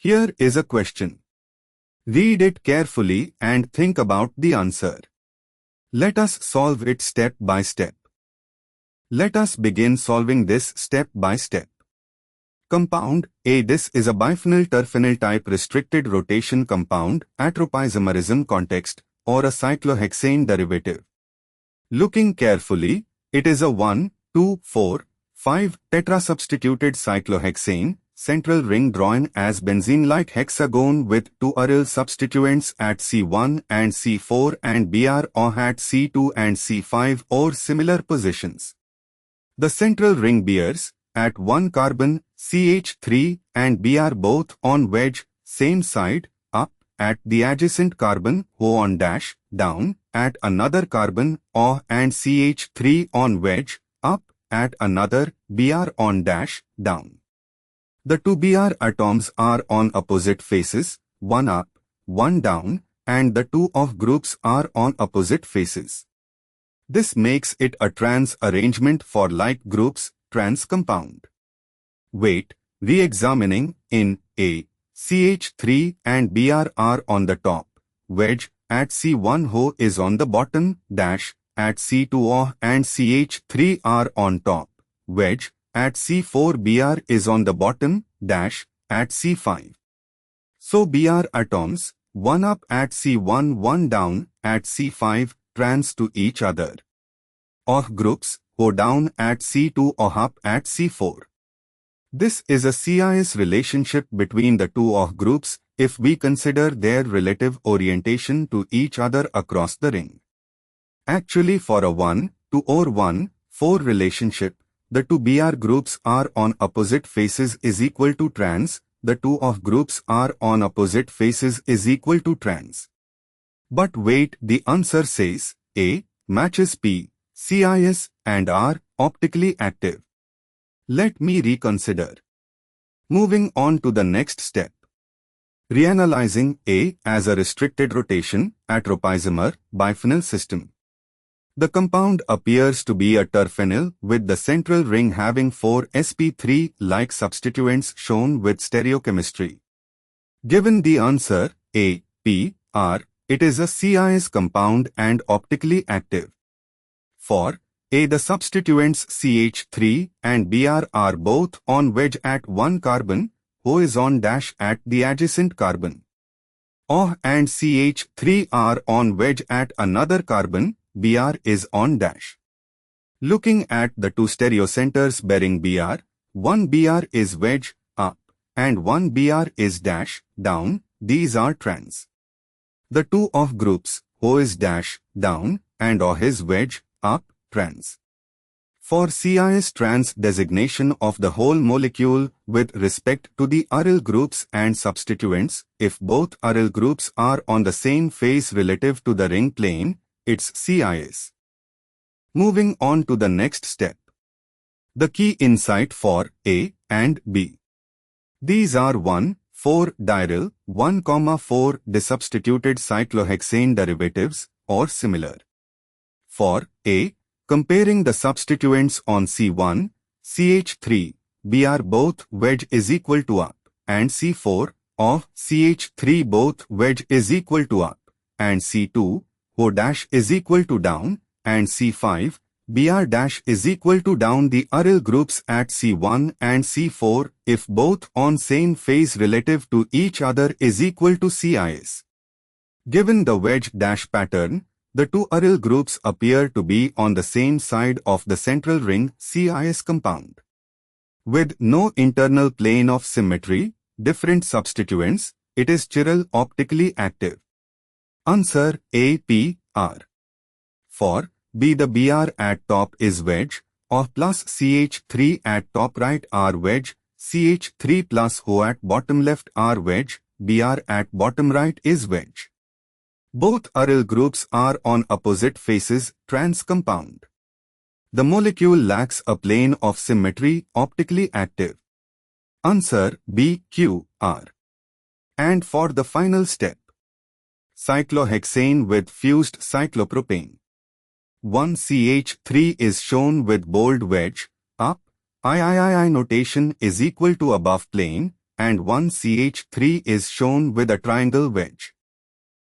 Here is a question. Read it carefully and think about the answer. Let us solve it step by step. Let us begin solving this step by step. Compound A. This is a biphenyl terphenyl type restricted rotation compound, isomerism context, or a cyclohexane derivative. Looking carefully, it is a 1, 2, 4, 5 tetrasubstituted cyclohexane, central ring drawn as benzene-like hexagon with two aryl substituents at C1 and C4 and Br or at C2 and C5 or similar positions. The central ring bears, at one carbon, CH3 and Br both on wedge, same side, up, at the adjacent carbon, O on dash, down, at another carbon, O and CH3 on wedge, up, at another, Br on dash, down. The two Br atoms are on opposite faces, one up, one down, and the two OH groups are on opposite faces. This makes it a trans arrangement for like groups, trans compound. Wait, re-examining, in A, CH3 and Br are on the top, wedge, at C1 O is on the bottom, dash, at C2 O and CH3 are on top, wedge, at C4 Br is on the bottom, dash, at C5. So Br atoms, one up at C1, one down, at C5, trans to each other. OH groups, O down at C2 or up at C4. This is a CIS relationship between the two OH groups if we consider their relative orientation to each other across the ring. Actually, for a 1, 2 or 1, 4 relationship, the two Br groups are on opposite faces is equal to trans, the two OH groups are on opposite faces is equal to trans. But wait, the answer says A matches P, CIS and are optically active. Let me reconsider. Moving on to the next step. Reanalyzing A as a restricted rotation, atropisomer, biphenyl system. The compound appears to be a terphenyl with the central ring having 4 sp3-like substituents shown with stereochemistry. Given the answer A, P, R, it is a CIS compound and optically active. For A, the substituents CH3 and Br are both on wedge at one carbon, O is on dash at the adjacent carbon. OH and CH3 are on wedge at another carbon, Br is on dash. Looking at the two stereocenters bearing Br, one Br is wedge, up, and one Br is dash, down, these are trans. The two OH groups, O is dash, down, and OH is wedge, up, trans. For CIS trans designation of the whole molecule with respect to the aryl groups and substituents, if both aryl groups are on the same phase relative to the ring plane, it's CIS. Moving on to the next step. The key insight for A and B. These are 1, 4 diaryl, 1, 4 disubstituted cyclohexane derivatives or similar. For A, comparing the substituents on C1, CH3, Br both wedge is equal to up, and C4, of CH3 both wedge is equal to up, and C2, O dash is equal to down, and C5, Br dash is equal to down. The aryl groups at C1 and C4, if both on same phase relative to each other, is equal to CIS. Given the wedge dash pattern, the two aryl groups appear to be on the same side of the central ring CIS compound. With no internal plane of symmetry, different substituents, it is chiral optically active. Answer A, P, R. For B, the Br at top is wedge, or plus CH3 at top right are wedge, CH3 plus O at bottom left are wedge, Br at bottom right is wedge. Both aryl groups are on opposite faces, trans compound. The molecule lacks a plane of symmetry, optically active. Answer B, Q, R. And for the final step. Cyclohexane with fused cyclopropane. 1CH3 is shown with bold wedge, up, III notation is equal to above plane, and one CH3 is shown with a triangle wedge.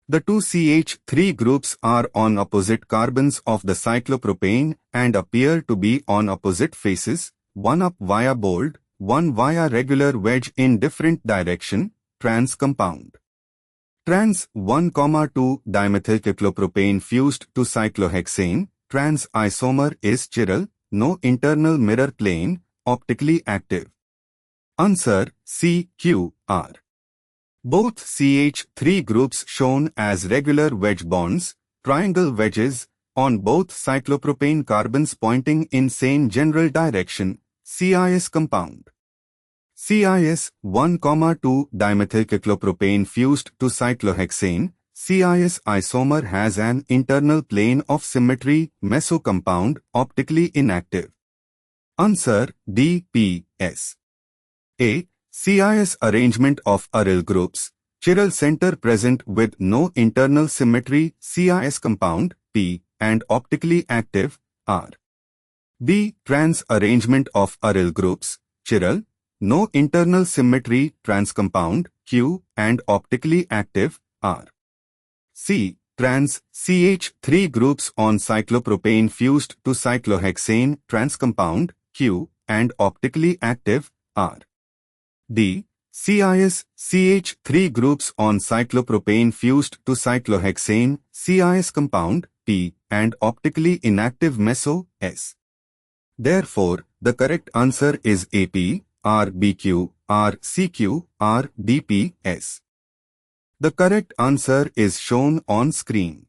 The two CH3 groups are on opposite carbons of the cyclopropane and appear to be on opposite faces, one up via bold, one via regular wedge in different direction, trans compound. Trans 1,2 dimethylcyclopropane fused to cyclohexane, trans isomer is chiral, no internal mirror plane, optically active. Answer C, Q, R. Both CH3 groups shown as regular wedge bonds, triangle wedges, on both cyclopropane carbons pointing in same general direction, CIS compound. CIS 1,2 dimethylcyclopropane fused to cyclohexane, CIS isomer has an internal plane of symmetry, meso compound, optically inactive. Answer D, P, S. A. CIS arrangement of aryl groups, chiral center present with no internal symmetry, CIS compound, P, and optically active, R. B. Trans arrangement of aryl groups, chiral, no internal symmetry, trans compound, Q, and optically active, R. C. Trans CH3 groups on cyclopropane fused to cyclohexane, trans compound, Q, and optically active, R. D. CIS CH3 groups on cyclopropane fused to cyclohexane, CIS compound, P, and optically inactive meso, S. Therefore, the correct answer is AP, RBQ, RCQ, RDP, S. The correct answer is shown on screen.